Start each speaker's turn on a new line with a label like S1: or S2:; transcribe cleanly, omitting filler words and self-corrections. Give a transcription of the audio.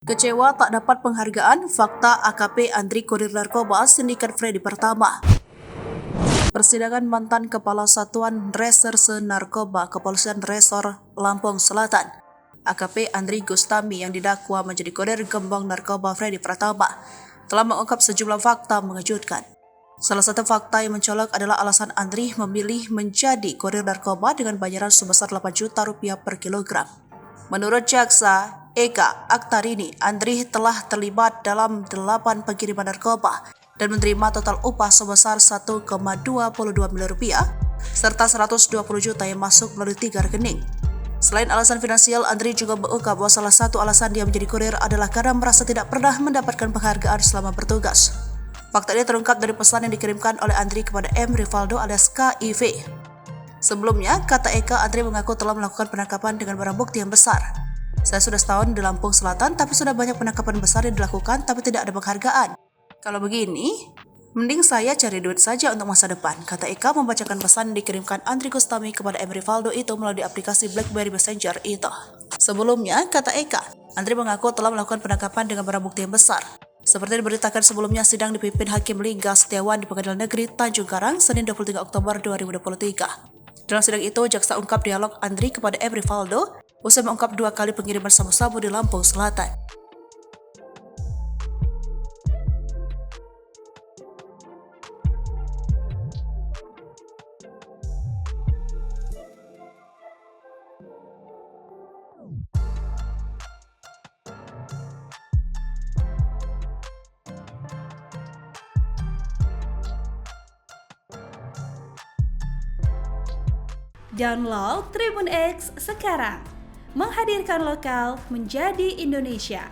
S1: Kecewa tak dapat penghargaan, fakta AKP Andri kurir narkoba sindikat Freddy Pertama. Persidangan mantan Kepala Satuan Reserse Narkoba Kepolisian Resor Lampung Selatan, AKP Andri Gustami yang didakwa menjadi kurir gembong narkoba Freddy Pertama, telah mengungkap sejumlah fakta mengejutkan. Salah satu fakta yang mencolok adalah alasan Andri memilih menjadi kurir narkoba dengan bayaran sebesar 8 juta rupiah per kilogram. Menurut jaksa Eka Aktarini, Andri telah terlibat dalam 8 pengiriman narkoba dan menerima total upah sebesar 1,22 miliar rupiah serta 120 juta yang masuk melalui 3 rekening. Selain alasan finansial, Andri juga mengungkap bahwa salah satu alasan dia menjadi kurir adalah karena merasa tidak pernah mendapatkan penghargaan selama bertugas. Fakta ini terungkap dari pesan yang dikirimkan oleh Andri kepada M. Rivaldo alias KIV. Sebelumnya, kata Eka, Andri mengaku telah melakukan penangkapan dengan barang bukti yang besar. Saya sudah setahun di Lampung Selatan, tapi sudah banyak penangkapan besar yang dilakukan, tapi tidak ada penghargaan. Kalau begini, mending saya cari duit saja untuk masa depan, kata Eka membacakan pesan yang dikirimkan Andri Gustami kepada M. Rivaldo itu melalui aplikasi BlackBerry Messenger itu. Sebelumnya, kata Eka, Andri mengaku telah melakukan penangkapan dengan barang bukti yang besar. Seperti diberitakan sebelumnya, sidang dipimpin Hakim Lingga Setiawan di Pengadilan Negeri Tanjung Karang, Senin 23 Oktober 2023. Dalam sidang itu, jaksa ungkap dialog Andri kepada M. Rivaldo usai mengungkap 2 kali pengiriman sabu-sabu di Lampung Selatan.
S2: Download Tribun X sekarang, menghadirkan lokal menjadi Indonesia.